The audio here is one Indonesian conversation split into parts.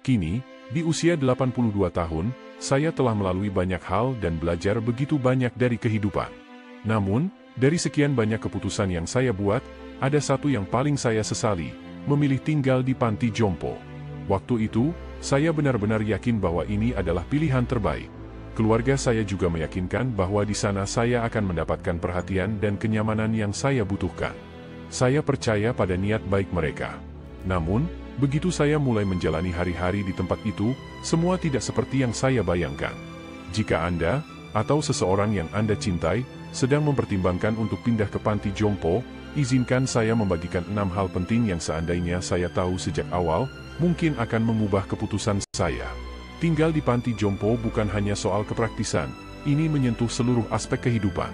Kini, di usia 82 tahun, saya telah melalui banyak hal dan belajar begitu banyak dari kehidupan. Namun, dari sekian banyak keputusan yang saya buat, ada satu yang paling saya sesali, memilih tinggal di panti jompo. Waktu itu, saya benar-benar yakin bahwa ini adalah pilihan terbaik. Keluarga saya juga meyakinkan bahwa di sana saya akan mendapatkan perhatian dan kenyamanan yang saya butuhkan. Saya percaya pada niat baik mereka. Namun, begitu saya mulai menjalani hari-hari di tempat itu, semua tidak seperti yang saya bayangkan. Jika Anda, atau seseorang yang Anda cintai, sedang mempertimbangkan untuk pindah ke panti jompo, izinkan saya membagikan 6 hal penting yang seandainya saya tahu sejak awal, mungkin akan mengubah keputusan saya. Tinggal di panti jompo bukan hanya soal kepraktisan, ini menyentuh seluruh aspek kehidupan.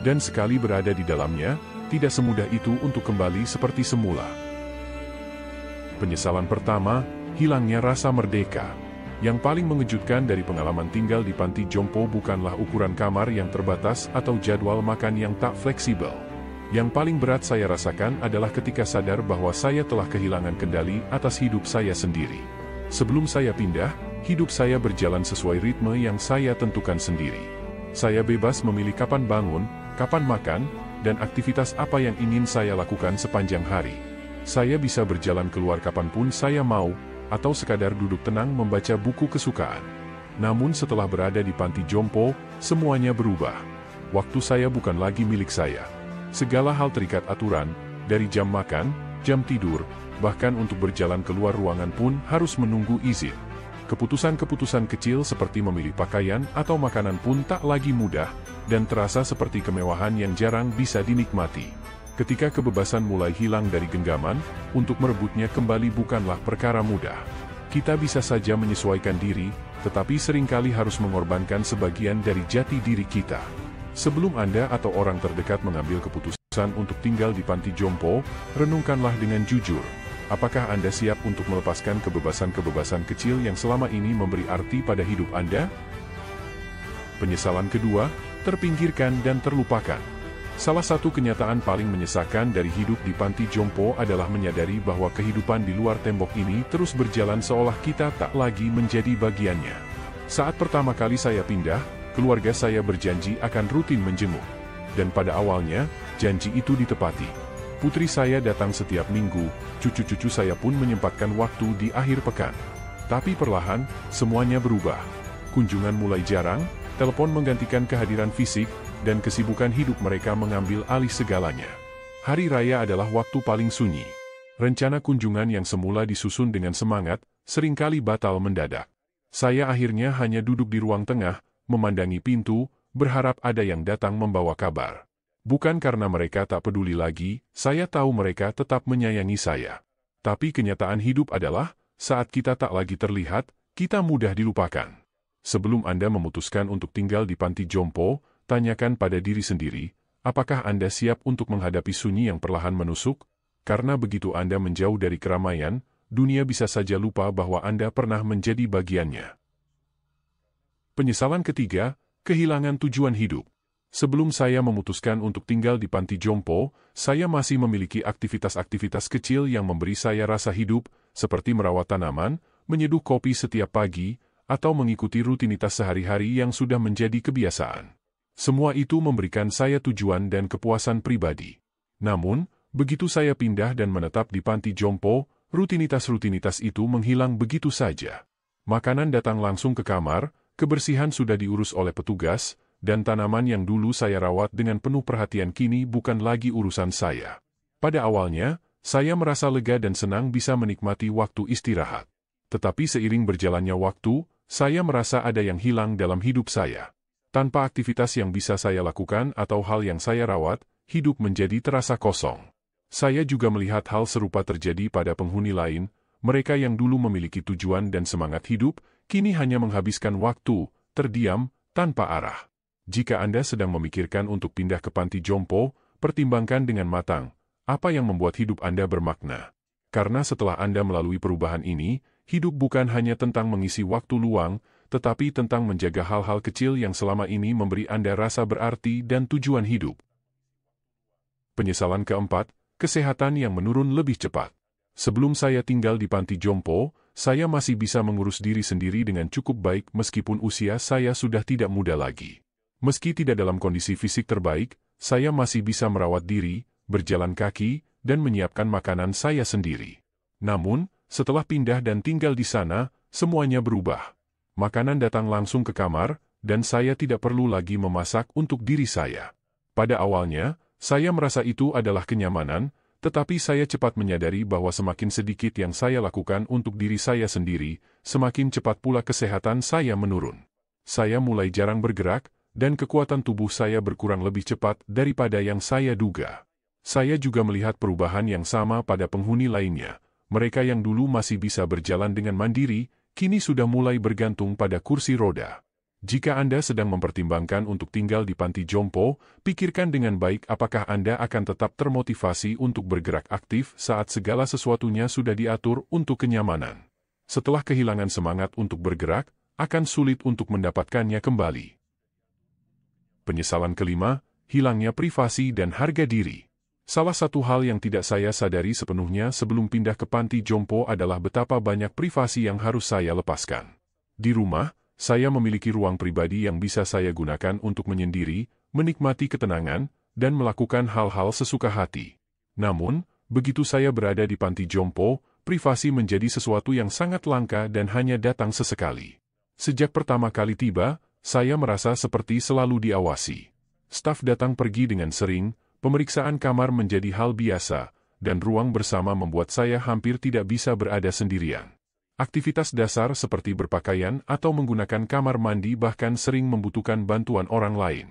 Dan sekali berada di dalamnya, tidak semudah itu untuk kembali seperti semula. Penyesalan pertama, hilangnya rasa merdeka. Yang paling mengejutkan dari pengalaman tinggal di panti jompo bukanlah ukuran kamar yang terbatas atau jadwal makan yang tak fleksibel. Yang paling berat saya rasakan adalah ketika sadar bahwa saya telah kehilangan kendali atas hidup saya sendiri. Sebelum saya pindah, hidup saya berjalan sesuai ritme yang saya tentukan sendiri. Saya bebas memilih kapan bangun, kapan makan, dan aktivitas apa yang ingin saya lakukan sepanjang hari. Saya bisa berjalan keluar kapanpun saya mau, atau sekadar duduk tenang membaca buku kesukaan. Namun setelah berada di panti jompo, semuanya berubah. Waktu saya bukan lagi milik saya. Segala hal terikat aturan, dari jam makan, jam tidur, bahkan untuk berjalan keluar ruangan pun harus menunggu izin. Keputusan-keputusan kecil seperti memilih pakaian atau makanan pun tak lagi mudah, dan terasa seperti kemewahan yang jarang bisa dinikmati. Ketika kebebasan mulai hilang dari genggaman, untuk merebutnya kembali bukanlah perkara mudah. Kita bisa saja menyesuaikan diri, tetapi seringkali harus mengorbankan sebagian dari jati diri kita. Sebelum Anda atau orang terdekat mengambil keputusan untuk tinggal di panti jompo, renungkanlah dengan jujur. Apakah Anda siap untuk melepaskan kebebasan-kebebasan kecil yang selama ini memberi arti pada hidup Anda? Penyesalan kedua, terpinggirkan dan terlupakan. Salah satu kenyataan paling menyesakan dari hidup di panti jompo adalah menyadari bahwa kehidupan di luar tembok ini terus berjalan seolah kita tak lagi menjadi bagiannya. Saat pertama kali saya pindah, keluarga saya berjanji akan rutin menjenguk. Dan pada awalnya, janji itu ditepati. Putri saya datang setiap minggu, cucu-cucu saya pun menyempatkan waktu di akhir pekan. Tapi perlahan, semuanya berubah. Kunjungan mulai jarang, telepon menggantikan kehadiran fisik, dan kesibukan hidup mereka mengambil alih segalanya. Hari raya adalah waktu paling sunyi. Rencana kunjungan yang semula disusun dengan semangat, seringkali batal mendadak. Saya akhirnya hanya duduk di ruang tengah, memandangi pintu, berharap ada yang datang membawa kabar. Bukan karena mereka tak peduli lagi, saya tahu mereka tetap menyayangi saya. Tapi kenyataan hidup adalah, saat kita tak lagi terlihat, kita mudah dilupakan. Sebelum Anda memutuskan untuk tinggal di panti jompo, tanyakan pada diri sendiri, apakah Anda siap untuk menghadapi sunyi yang perlahan menusuk? Karena begitu Anda menjauh dari keramaian, dunia bisa saja lupa bahwa Anda pernah menjadi bagiannya. Penyesalan ketiga, kehilangan tujuan hidup. Sebelum saya memutuskan untuk tinggal di panti jompo, saya masih memiliki aktivitas-aktivitas kecil yang memberi saya rasa hidup, seperti merawat tanaman, menyeduh kopi setiap pagi, atau mengikuti rutinitas sehari-hari yang sudah menjadi kebiasaan. Semua itu memberikan saya tujuan dan kepuasan pribadi. Namun, begitu saya pindah dan menetap di panti jompo, rutinitas-rutinitas itu menghilang begitu saja. Makanan datang langsung ke kamar, kebersihan sudah diurus oleh petugas, dan tanaman yang dulu saya rawat dengan penuh perhatian kini bukan lagi urusan saya. Pada awalnya, saya merasa lega dan senang bisa menikmati waktu istirahat. Tetapi seiring berjalannya waktu, saya merasa ada yang hilang dalam hidup saya. Tanpa aktivitas yang bisa saya lakukan atau hal yang saya rawat, hidup menjadi terasa kosong. Saya juga melihat hal serupa terjadi pada penghuni lain, mereka yang dulu memiliki tujuan dan semangat hidup, kini hanya menghabiskan waktu, terdiam, tanpa arah. Jika Anda sedang memikirkan untuk pindah ke panti jompo, pertimbangkan dengan matang, apa yang membuat hidup Anda bermakna. Karena setelah Anda melalui perubahan ini, hidup bukan hanya tentang mengisi waktu luang, tetapi tentang menjaga hal-hal kecil yang selama ini memberi Anda rasa berarti dan tujuan hidup. Penyesalan keempat, kesehatan yang menurun lebih cepat. Sebelum saya tinggal di panti jompo, saya masih bisa mengurus diri sendiri dengan cukup baik meskipun usia saya sudah tidak muda lagi. Meski tidak dalam kondisi fisik terbaik, saya masih bisa merawat diri, berjalan kaki, dan menyiapkan makanan saya sendiri. Namun, setelah pindah dan tinggal di sana, semuanya berubah. Makanan datang langsung ke kamar, dan saya tidak perlu lagi memasak untuk diri saya. Pada awalnya, saya merasa itu adalah kenyamanan, tetapi saya cepat menyadari bahwa semakin sedikit yang saya lakukan untuk diri saya sendiri, semakin cepat pula kesehatan saya menurun. Saya mulai jarang bergerak, dan kekuatan tubuh saya berkurang lebih cepat daripada yang saya duga. Saya juga melihat perubahan yang sama pada penghuni lainnya. Mereka yang dulu masih bisa berjalan dengan mandiri, kini sudah mulai bergantung pada kursi roda. Jika Anda sedang mempertimbangkan untuk tinggal di panti jompo, pikirkan dengan baik apakah Anda akan tetap termotivasi untuk bergerak aktif saat segala sesuatunya sudah diatur untuk kenyamanan. Setelah kehilangan semangat untuk bergerak, akan sulit untuk mendapatkannya kembali. Penyesalan kelima, hilangnya privasi dan harga diri. Salah satu hal yang tidak saya sadari sepenuhnya sebelum pindah ke panti jompo adalah betapa banyak privasi yang harus saya lepaskan. Di rumah, saya memiliki ruang pribadi yang bisa saya gunakan untuk menyendiri, menikmati ketenangan, dan melakukan hal-hal sesuka hati. Namun, begitu saya berada di panti jompo, privasi menjadi sesuatu yang sangat langka dan hanya datang sesekali. Sejak pertama kali tiba, saya merasa seperti selalu diawasi. Staf datang pergi dengan sering, pemeriksaan kamar menjadi hal biasa, dan ruang bersama membuat saya hampir tidak bisa berada sendirian. Aktivitas dasar seperti berpakaian atau menggunakan kamar mandi bahkan sering membutuhkan bantuan orang lain.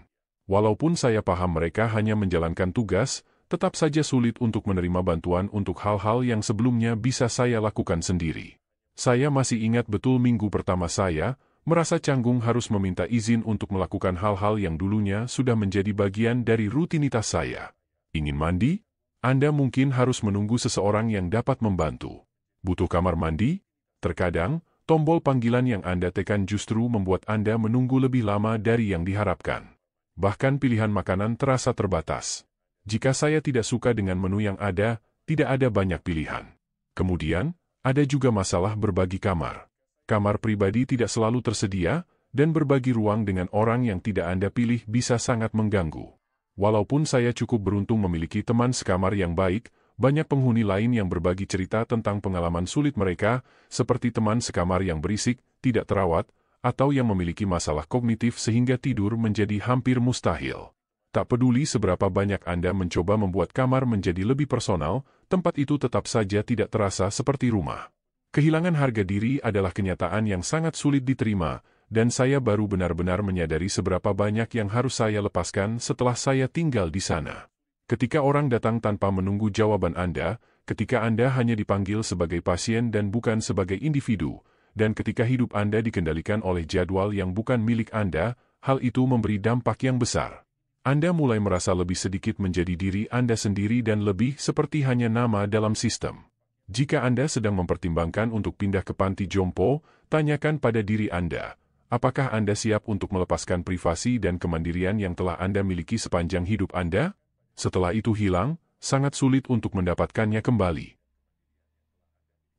Walaupun saya paham mereka hanya menjalankan tugas, tetap saja sulit untuk menerima bantuan untuk hal-hal yang sebelumnya bisa saya lakukan sendiri. Saya masih ingat betul minggu pertama saya, merasa canggung harus meminta izin untuk melakukan hal-hal yang dulunya sudah menjadi bagian dari rutinitas saya. Ingin mandi? Anda mungkin harus menunggu seseorang yang dapat membantu. Butuh kamar mandi? Terkadang, tombol panggilan yang Anda tekan justru membuat Anda menunggu lebih lama dari yang diharapkan. Bahkan pilihan makanan terasa terbatas. Jika saya tidak suka dengan menu yang ada, tidak ada banyak pilihan. Kemudian, ada juga masalah berbagi kamar. Kamar pribadi tidak selalu tersedia, dan berbagi ruang dengan orang yang tidak Anda pilih bisa sangat mengganggu. Walaupun saya cukup beruntung memiliki teman sekamar yang baik, banyak penghuni lain yang berbagi cerita tentang pengalaman sulit mereka, seperti teman sekamar yang berisik, tidak terawat, atau yang memiliki masalah kognitif sehingga tidur menjadi hampir mustahil. Tak peduli seberapa banyak Anda mencoba membuat kamar menjadi lebih personal, tempat itu tetap saja tidak terasa seperti rumah. Kehilangan harga diri adalah kenyataan yang sangat sulit diterima, dan saya baru benar-benar menyadari seberapa banyak yang harus saya lepaskan setelah saya tinggal di sana. Ketika orang datang tanpa menunggu jawaban Anda, ketika Anda hanya dipanggil sebagai pasien dan bukan sebagai individu, dan ketika hidup Anda dikendalikan oleh jadwal yang bukan milik Anda, hal itu memberi dampak yang besar. Anda mulai merasa lebih sedikit menjadi diri Anda sendiri dan lebih seperti hanya nama dalam sistem. Jika Anda sedang mempertimbangkan untuk pindah ke panti jompo, tanyakan pada diri Anda, apakah Anda siap untuk melepaskan privasi dan kemandirian yang telah Anda miliki sepanjang hidup Anda? Setelah itu hilang, sangat sulit untuk mendapatkannya kembali.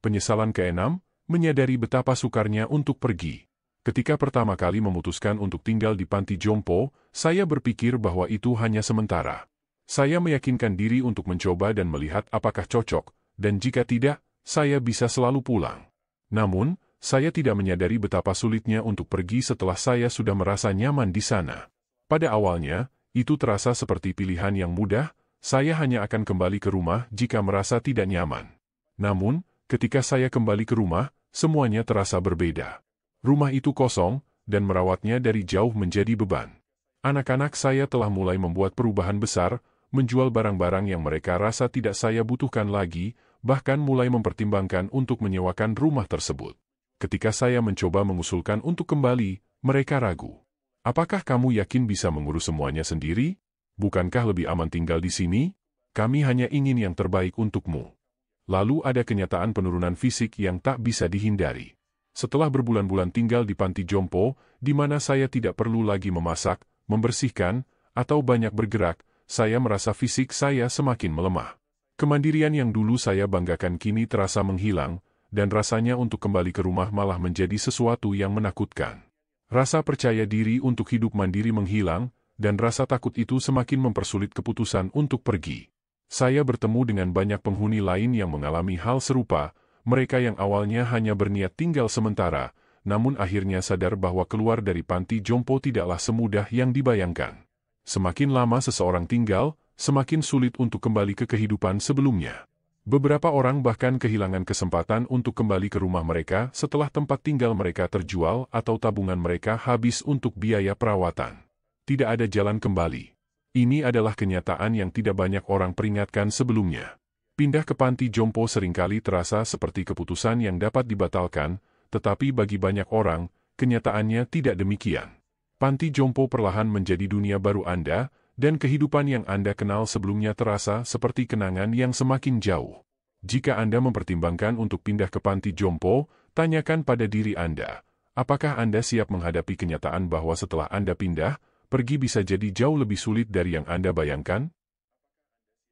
Penyesalan keenam, menyadari betapa sukarnya untuk pergi. Ketika pertama kali memutuskan untuk tinggal di panti jompo, saya berpikir bahwa itu hanya sementara. Saya meyakinkan diri untuk mencoba dan melihat apakah cocok, dan jika tidak, saya bisa selalu pulang. Namun, saya tidak menyadari betapa sulitnya untuk pergi setelah saya sudah merasa nyaman di sana. Pada awalnya, itu terasa seperti pilihan yang mudah, saya hanya akan kembali ke rumah jika merasa tidak nyaman. Namun, ketika saya kembali ke rumah, semuanya terasa berbeda. Rumah itu kosong, dan merawatnya dari jauh menjadi beban. Anak-anak saya telah mulai membuat perubahan besar, menjual barang-barang yang mereka rasa tidak saya butuhkan lagi, bahkan mulai mempertimbangkan untuk menyewakan rumah tersebut. Ketika saya mencoba mengusulkan untuk kembali, mereka ragu. Apakah kamu yakin bisa mengurus semuanya sendiri? Bukankah lebih aman tinggal di sini? Kami hanya ingin yang terbaik untukmu. Lalu ada kenyataan penurunan fisik yang tak bisa dihindari. Setelah berbulan-bulan tinggal di panti jompo, di mana saya tidak perlu lagi memasak, membersihkan, atau banyak bergerak, saya merasa fisik saya semakin melemah. Kemandirian yang dulu saya banggakan kini terasa menghilang, dan rasanya untuk kembali ke rumah malah menjadi sesuatu yang menakutkan. Rasa percaya diri untuk hidup mandiri menghilang, dan rasa takut itu semakin mempersulit keputusan untuk pergi. Saya bertemu dengan banyak penghuni lain yang mengalami hal serupa, mereka yang awalnya hanya berniat tinggal sementara, namun akhirnya sadar bahwa keluar dari panti jompo tidaklah semudah yang dibayangkan. Semakin lama seseorang tinggal, semakin sulit untuk kembali ke kehidupan sebelumnya. Beberapa orang bahkan kehilangan kesempatan untuk kembali ke rumah mereka setelah tempat tinggal mereka terjual atau tabungan mereka habis untuk biaya perawatan. Tidak ada jalan kembali. Ini adalah kenyataan yang tidak banyak orang peringatkan sebelumnya. Pindah ke panti jompo seringkali terasa seperti keputusan yang dapat dibatalkan, tetapi bagi banyak orang, kenyataannya tidak demikian. Panti jompo perlahan menjadi dunia baru Anda, dan kehidupan yang Anda kenal sebelumnya terasa seperti kenangan yang semakin jauh. Jika Anda mempertimbangkan untuk pindah ke panti jompo, tanyakan pada diri Anda, apakah Anda siap menghadapi kenyataan bahwa setelah Anda pindah, pergi bisa jadi jauh lebih sulit dari yang Anda bayangkan?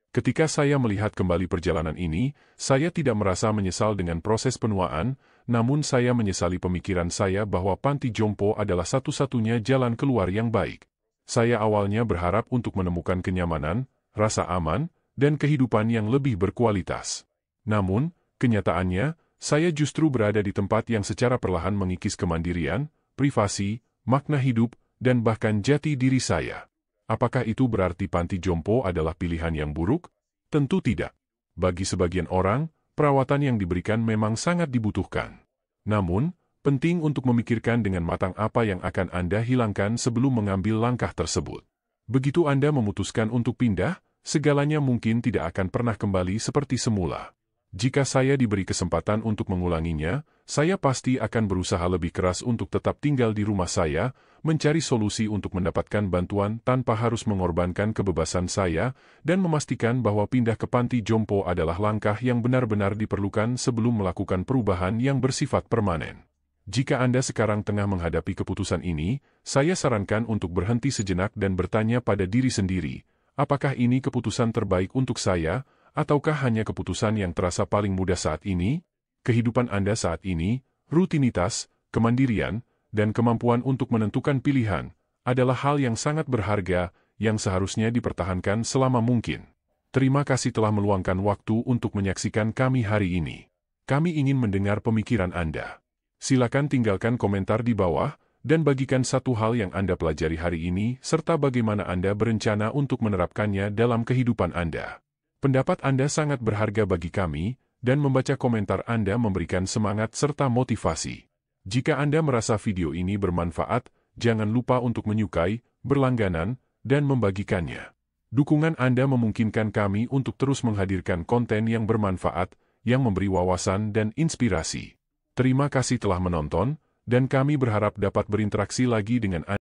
Ketika saya melihat kembali perjalanan ini, saya tidak merasa menyesal dengan proses penuaan, namun saya menyesali pemikiran saya bahwa panti jompo adalah satu-satunya jalan keluar yang baik. Saya awalnya berharap untuk menemukan kenyamanan, rasa aman, dan kehidupan yang lebih berkualitas. Namun, kenyataannya, saya justru berada di tempat yang secara perlahan mengikis kemandirian, privasi, makna hidup, dan bahkan jati diri saya. Apakah itu berarti panti jompo adalah pilihan yang buruk? Tentu tidak. Bagi sebagian orang, perawatan yang diberikan memang sangat dibutuhkan. Namun, penting untuk memikirkan dengan matang apa yang akan Anda hilangkan sebelum mengambil langkah tersebut. Begitu Anda memutuskan untuk pindah, segalanya mungkin tidak akan pernah kembali seperti semula. Jika saya diberi kesempatan untuk mengulanginya, saya pasti akan berusaha lebih keras untuk tetap tinggal di rumah saya, mencari solusi untuk mendapatkan bantuan tanpa harus mengorbankan kebebasan saya, dan memastikan bahwa pindah ke panti jompo adalah langkah yang benar-benar diperlukan sebelum melakukan perubahan yang bersifat permanen. Jika Anda sekarang tengah menghadapi keputusan ini, saya sarankan untuk berhenti sejenak dan bertanya pada diri sendiri, apakah ini keputusan terbaik untuk saya, ataukah hanya keputusan yang terasa paling mudah saat ini? Kehidupan Anda saat ini, rutinitas, kemandirian, dan kemampuan untuk menentukan pilihan, adalah hal yang sangat berharga, yang seharusnya dipertahankan selama mungkin. Terima kasih telah meluangkan waktu untuk menyaksikan kami hari ini. Kami ingin mendengar pemikiran Anda. Silakan tinggalkan komentar di bawah, dan bagikan satu hal yang Anda pelajari hari ini, serta bagaimana Anda berencana untuk menerapkannya dalam kehidupan Anda. Pendapat Anda sangat berharga bagi kami, dan membaca komentar Anda memberikan semangat serta motivasi. Jika Anda merasa video ini bermanfaat, jangan lupa untuk menyukai, berlangganan, dan membagikannya. Dukungan Anda memungkinkan kami untuk terus menghadirkan konten yang bermanfaat, yang memberi wawasan dan inspirasi. Terima kasih telah menonton, dan kami berharap dapat berinteraksi lagi dengan Anda.